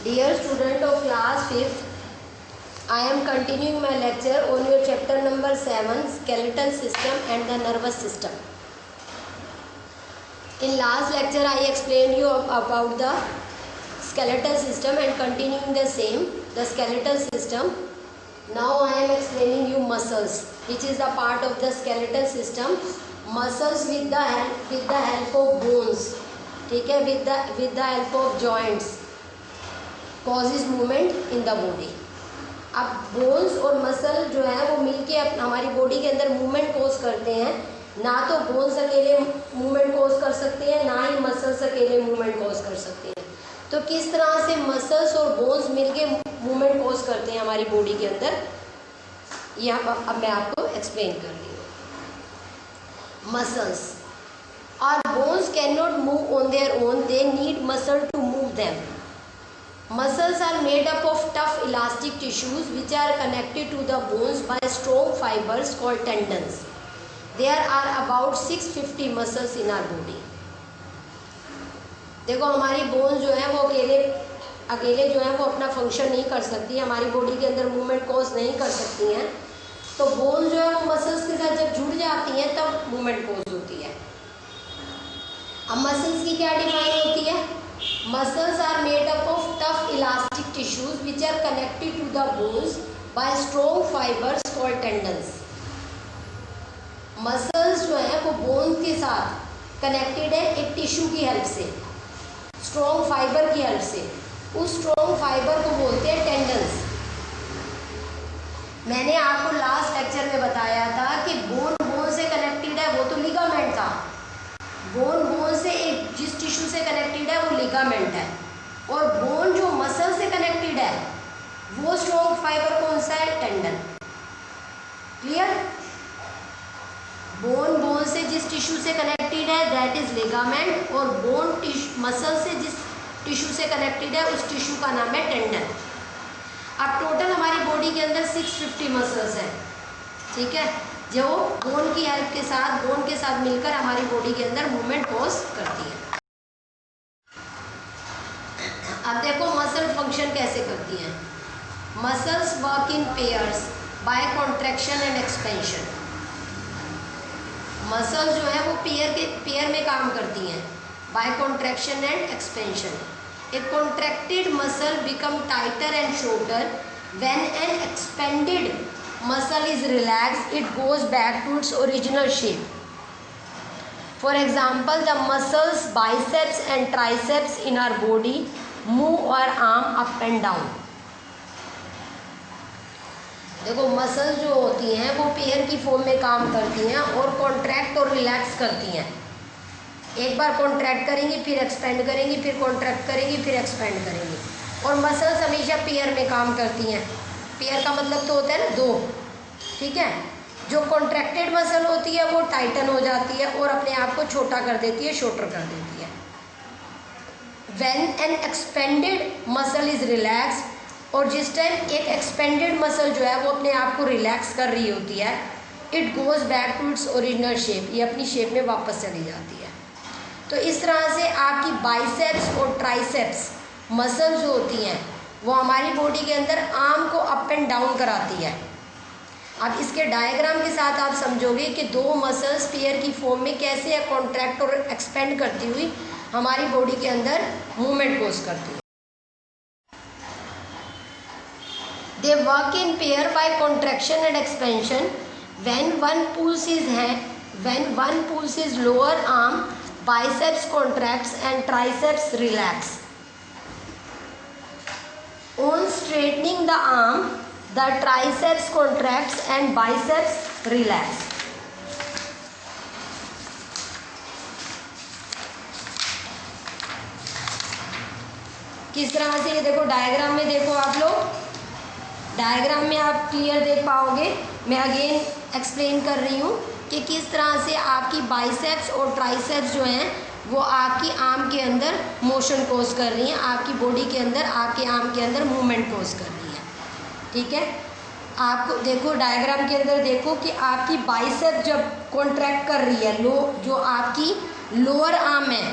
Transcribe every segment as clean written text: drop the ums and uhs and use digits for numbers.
Dear student of class 5th, I am continuing my lecture on your chapter number 7, skeletal system and the nervous system. In last lecture I explained you about the skeletal system and continuing the same, the skeletal system. Now I am explaining you muscles, which is a part of the skeletal system. Muscles with the help of bones, ठीक है, with the help of joints causes movement in the body. अब bones और muscle जो है वो मिलके हमारी body के अंदर मूवमेंट कोज करते हैं. ना तो बोन्स अकेले मूवमेंट कोज कर सकते हैं, ना ही मसल्स अकेले मूवमेंट कोज कर सकते हैं. तो किस तरह से मसल्स और बोन्स मिलके मूवमेंट कोज करते हैं हमारी बॉडी के अंदर, यह अब मैं आपको एक्सप्लेन कर रही हूँ. मसल्स और bones can not move on their own, they need muscle to move them. Muscles are made up of tough elastic tissues which are connected to the bones by strong fibers called tendons. There are about 650 muscles in our body. देखो हमारी bones जो है वो अकेले जो है वो अपना फंक्शन नहीं कर सकती, हमारी बॉडी के अंदर मूवमेंट कॉज नहीं कर सकती हैं. तो बोन्स जो है वो मसल्स के साथ जब जुड़ जाती हैं तब मूवमेंट कॉज होती है. अब मसल्स की क्या डिफाइन होती है? Muscles are made up of tough elastic tissues which are connected to the bones by strong fibers called tendons. Muscles जो है वो bones के साथ कनेक्टेड है एक टिश्यू की हेल्प से, स्ट्रॉन्ग फाइबर की हेल्प से. उस स्ट्रॉन्ग फाइबर को बोलते हैं टेंडन्स. मैंने आपको लास्ट लेक्चर में बताया था कि बोन से कनेक्टेड है वो तो लिगामेंट था. बोन से एक जिस टिश्यू से कनेक्टेड है वो लिगामेंट है, और बोन जो मसल से कनेक्टेड है वो स्ट्रॉन्ग फाइबर कौन सा है? टेंडन. क्लियर? बोन से जिस टिश्यू से कनेक्टेड है दैट इज लिगामेंट, और बोन मसल से जिस टिश्यू से कनेक्टेड है उस टिश्यू का नाम है टेंडन. अब टोटल हमारी बॉडी के अंदर 650 मसल्स हैं, ठीक है, जो बोन की हेल्प के साथ, बोन के साथ मिलकर हमारी बॉडी के अंदर मूवमेंट कॉज करती है. अब देखो मसल फंक्शन कैसे करती हैं. Muscles work in pairs by contraction and expansion. Muscle जो है वो पेयर में काम करती हैं by contraction and expansion. A contracted muscle become tighter and shorter when an expanded muscle is relaxed, it goes back to its original shape. For example, the muscles biceps and triceps in our body move our arm up and down. देखो muscle जो होती हैं वो pair की form में काम करती हैं और कॉन्ट्रैक्ट और रिलैक्स करती हैं. एक बार कॉन्ट्रैक्ट करेंगी, फिर एक्सपेंड करेंगी, फिर कॉन्ट्रैक्ट करेंगी, फिर एक्सपेंड करेंगी. और मसल्स हमेशा पेयर में काम करती हैं. पेयर का मतलब तो होता है ना दो, ठीक है. जो कॉन्ट्रैक्टेड मसल होती है वो टाइटन हो जाती है और अपने आप को छोटा कर देती है, शॉर्टर कर देती है. When an expanded muscle is relax, और जिस टाइम एक एक्सपेंडेड मसल जो है वो अपने आप को रिलैक्स कर रही होती है, it goes back to its original shape, ये अपनी शेप में वापस चली जाती है. तो इस तरह से आपकी बाइसेप्स और ट्राइसेप्स मसल जो होती हैं वो हमारी बॉडी के अंदर आर्म को अप एंड डाउन कराती है. अब इसके डायग्राम के साथ आप समझोगे कि दो मसल्स पेयर की फॉर्म में कैसे कॉन्ट्रैक्ट और एक्सपेंड करती हुई हमारी बॉडी के अंदर मूवमेंट कोज करती है. They work in pair by contraction and expansion. When one pulls his lower arm, biceps contracts and triceps relax. On straightening the arm, the triceps contracts and biceps relax. किस तरह से, ये देखो diagram में देखो आप लोग, डायग्राम में आप क्लियर देख पाओगे. मैं अगेन एक्सप्लेन कर रही हूँ कि किस तरह से आपकी बाइसेप्स और ट्राइसेप्स जो हैं वो आपकी आर्म के अंदर मोशन कोज कर रही हैं, आपकी बॉडी के अंदर, आपके आर्म के अंदर मूवमेंट कोज कर रही हैं, ठीक है. आपको देखो डायग्राम के अंदर देखो कि आपकी बाइसेप जब कॉन्ट्रैक्ट कर रही है, जो आपकी लोअर आर्म है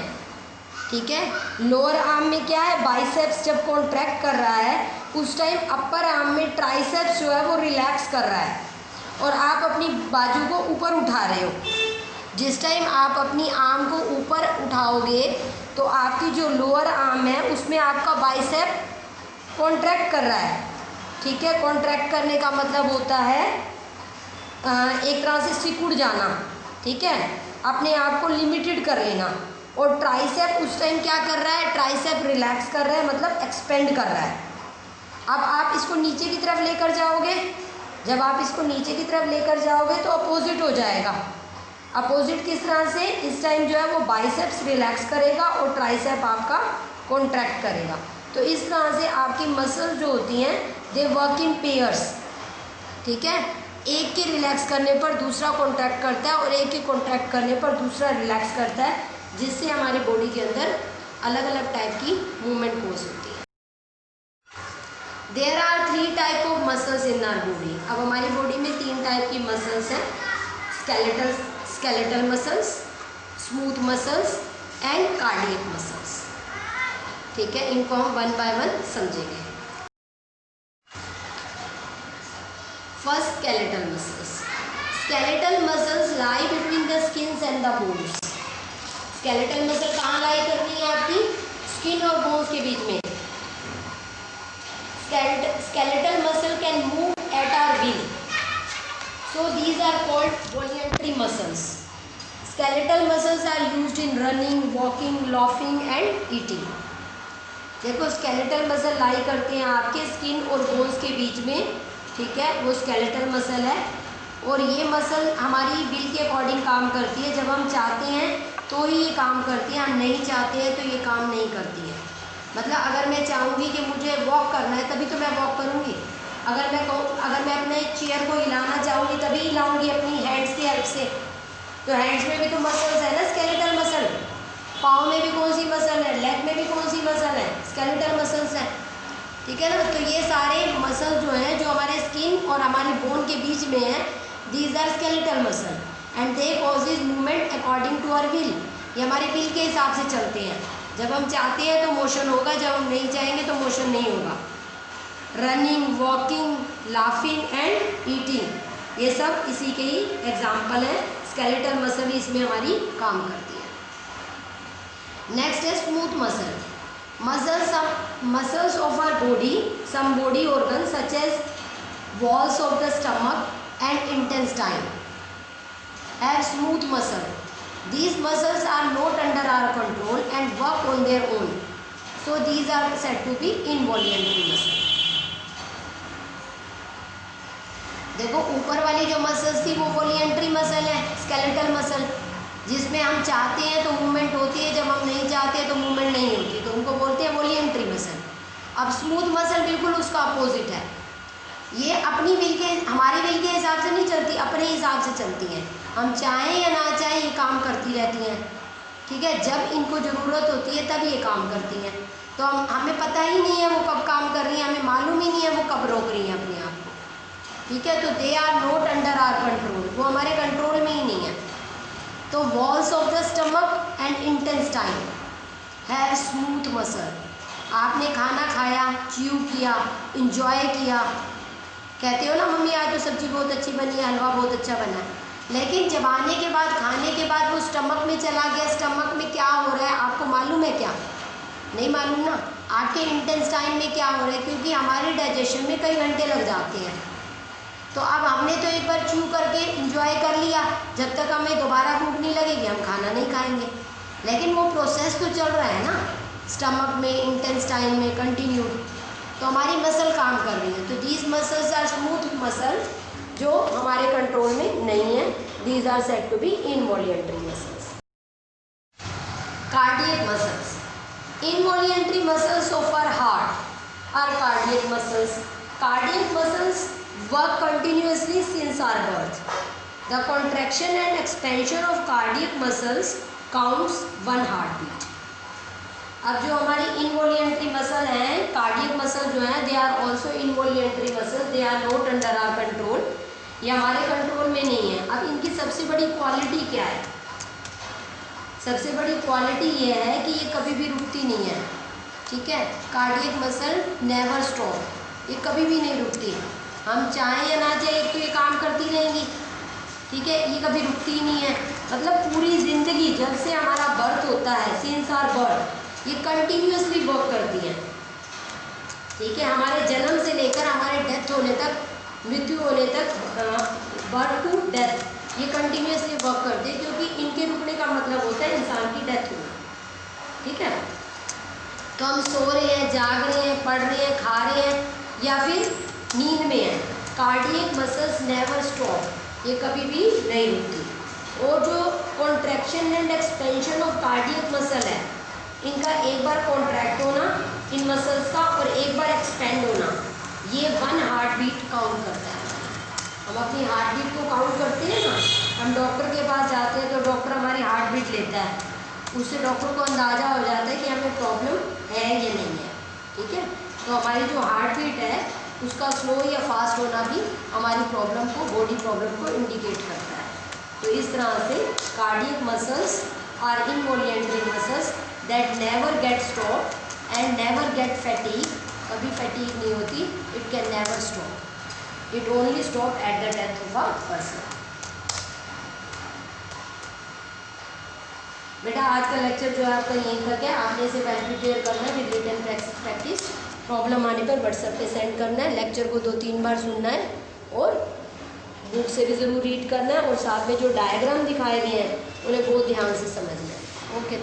ठीक है। लोअर आर्म में क्या है, बाइसेप्स जब कॉन्ट्रैक्ट कर रहा है उस टाइम अपर आर्म में ट्राइसेप्स जो है वो रिलैक्स कर रहा है और आप अपनी बाजू को ऊपर उठा रहे हो। जिस टाइम आप अपनी आर्म को ऊपर उठाओगे तो आपकी जो लोअर आर्म है उसमें आपका बाइसेप कॉन्ट्रैक्ट कर रहा है। ठीक है, कॉन्ट्रैक्ट करने का मतलब होता है एक तरह से सिकुड़ जाना। ठीक है, अपने आप को लिमिटेड कर लेना। और ट्राइसेप उस टाइम क्या कर रहा है, ट्राइसेप रिलैक्स कर रहा है, मतलब एक्सपेंड कर रहा है। अब आप इसको नीचे की तरफ लेकर जाओगे, जब आप इसको नीचे की तरफ लेकर जाओगे तो अपोजिट हो जाएगा। अपोजिट किस तरह से, इस टाइम जो है वो बाइसेप्स रिलैक्स करेगा और ट्राइसेप आपका कॉन्ट्रैक्ट करेगा। तो इस तरह से आपकी मसल्स जो होती हैं दे वर्क इन पेयर्स। ठीक है, एक के रिलैक्स करने पर दूसरा कॉन्ट्रैक्ट करता है और एक के कॉन्ट्रैक्ट करने पर दूसरा रिलैक्स करता है, जिससे हमारी बॉडी के अंदर अलग अलग टाइप की मूवमेंट पोज होती है। There are 3 type of muscles in our body. अब हमारी बॉडी में 3 टाइप की मसल्स हैं, skeletal muscles, smooth muscles and cardiac muscles. ठीक है, इनको हम 1 बाय 1 समझेंगे। First, skeletal muscles. Skeletal muscles lie between the skins and the bones. Skeletal muscle कहाँ लाई करनी है, आपकी स्किन और बोन्स के बीच में। Skeletal muscle can move at our will, so these are called voluntary muscles. Skeletal muscles are used in running, walking, laughing and eating. देखो, skeletal muscle lie करते हैं आपके स्किन और बोन्स के बीच में। ठीक है, वो स्केलेटल मसल है और ये मसल हमारी विल के अकॉर्डिंग काम करती है। जब हम चाहते हैं तो ही ये काम करती है, हम नहीं चाहते हैं तो ये काम नहीं करती है। मतलब अगर मैं चाहूँगी कि मुझे वॉक करना है तभी तो मैं वॉक करूँगी। अगर मैं अपने चेयर को हिलाना चाहूँगी तभी हिलाऊँगी अपनी हैंड्स की हेल्प से। तो हैंड्स में भी तो मसल्स है ना, स्केलेटल मसल। पाँव में भी कौन सी मसल है, लेग में भी कौन सी मसल है, स्केलेटल मसल्स है। ठीक है ना, तो ये सारे मसल जो हैं जो हमारे स्किन और हमारी बोन के बीच में है, these are skeletal muscle and they causes movement according to our will. ये हमारी विल के हिसाब से चलते हैं। जब हम चाहते हैं तो मोशन होगा, जब हम नहीं चाहेंगे तो मोशन नहीं होगा। Running, walking, laughing and eating, ये सब इसी के ही एग्जाम्पल हैं। स्केलेटल मसल भी इसमें हमारी काम करती है। नेक्स्ट है smooth muscle. Muscles of our body, some body organs such as walls of the stomach and intestine have smooth muscle. These muscles are not under our control and work on their own. So these are said to be involuntary muscle. देखो, ऊपर वाली जो muscles थी वो voluntary muscle है, skeletal muscle, जिसमें हम चाहते हैं तो मूवमेंट होती है, जब हम नहीं चाहते हैं तो मूवमेंट नहीं होती, तो उनको बोलते हैं वॉल्यूंटरी मसल। अब स्मूथ मसल बिल्कुल उसका अपोजिट है। ये अपनी विल के, हमारी विल के हिसाब से नहीं चलती, अपने हिसाब से चलती हैं। हम चाहें या ना चाहें ये काम करती रहती हैं। ठीक है, जब इनको ज़रूरत होती है तब ये काम करती हैं। तो हमें पता ही नहीं है वो कब काम कर रही हैं, हमें मालूम ही नहीं है वो कब रोक रही हैं अपने आप को। ठीक है, तो they are not under our control, वो हमारे कंट्रोल में ही नहीं है। तो walls of the stomach and intestine have smooth muscle. आपने खाना खाया, च्यू किया, इंजॉय किया, कहते हो ना मम्मी आज तो सब्जी बहुत अच्छी बनी है, हलवा बहुत अच्छा बना है, लेकिन चबाने के बाद, खाने के बाद वो स्टमक में चला गया। स्टमक में क्या हो रहा है आपको मालूम है क्या? नहीं मालूम ना। आपके इंटेस्टाइन में क्या हो रहा है, क्योंकि हमारे डाइजेशन में कई घंटे लग जाते हैं। तो अब हमने तो एक बार च्यू करके इंजॉय कर लिया, जब तक हमें दोबारा भूख नहीं लगेगी हम खाना नहीं खाएंगे, लेकिन वो प्रोसेस तो चल रहा है ना स्टमक में, इंटेस्टाइन में कंटिन्यू, तो हमारी मसल काम कर रही है। तो these muscles are smooth muscle जो हमारे कंट्रोल में नहीं है। These are said to be involuntary muscles. Cardiac muscles. Involuntary muscles of our heart are cardiac muscles. Cardiac muscles work continuously since our birth. The contraction and expansion of cardiac muscles counts 1 heartbeat. अब जो हमारी involuntary muscle हैं, cardiac muscle जो है, they are also involuntary muscle, they are not under our control, ये हमारे control में नहीं है। अब इनकी सबसे बड़ी क्वालिटी क्या है? सबसे बड़ी क्वालिटी ये है कि ये कभी भी रुकती नहीं है, ठीक है। कार्डियक मसल नेवर स्टॉप, ये कभी भी नहीं रुकती। हम चाहें या ना चाहें तो ये काम करती रहेंगी, ठीक है। ये कभी रुकती ही नहीं है, मतलब पूरी ज़िंदगी जब से हमारा बर्थ होता है, सिंस आवर बर्थ, ये कंटिन्यूसली वर्क करती हैं, ठीक है। हमारे जन्म से लेकर हमारे डेथ होने तक, मृत्यु होने तक, बर्थ टू डेथ, ये कंटिन्यूसली वर्क करते हैं, क्योंकि इनके रुकने का मतलब होता है इंसान की डेथ होना, ठीक है। तो हम सो रहे हैं, जाग रहे हैं, पढ़ रहे हैं, खा रहे हैं या फिर नींद में हैं, कार्डियक मसल्स नेवर स्टॉप, ये कभी भी नहीं रुकती। और जो contraction and expansion of cardiac muscle है, इनका एक बार कॉन्ट्रैक्ट होना इन मसल्स का और एक बार एक्सपेंड होना, ये 1 हार्ट बीट काउंट करता है। हम अपनी हार्ट बीट को काउंट करते हैं ना, हम डॉक्टर के पास जाते हैं तो डॉक्टर हमारी हार्ट बीट लेता है, उससे डॉक्टर को अंदाज़ा हो जाता है कि हमें प्रॉब्लम है या नहीं है, ठीक है। तो हमारी जो हार्ट बीट है उसका स्लो या फास्ट होना भी हमारी प्रॉब्लम को, बॉडी प्रॉब्लम को इंडिकेट करता है। तो इस तरह से cardiac muscles are involuntary muscles that never get stop and never get fatigue, कभी फैटीग नहीं होती, it can never stop, it only stop at the death of a person. बेटा आज का लेक्चर जो है आपका यहीं तक है, आपने इसे वेल प्रिपेयर करना है विद रिटन प्रैक्टिस। प्रॉब्लम आने पर व्हाट्सएप पे सेंड करना है, लेक्चर को 2-3 बार सुनना है और बुक से भी ज़रूर रीड करना है, और साथ में जो डायग्राम दिखाए गए हैं उन्हें बहुत ध्यान से समझना है। ओके।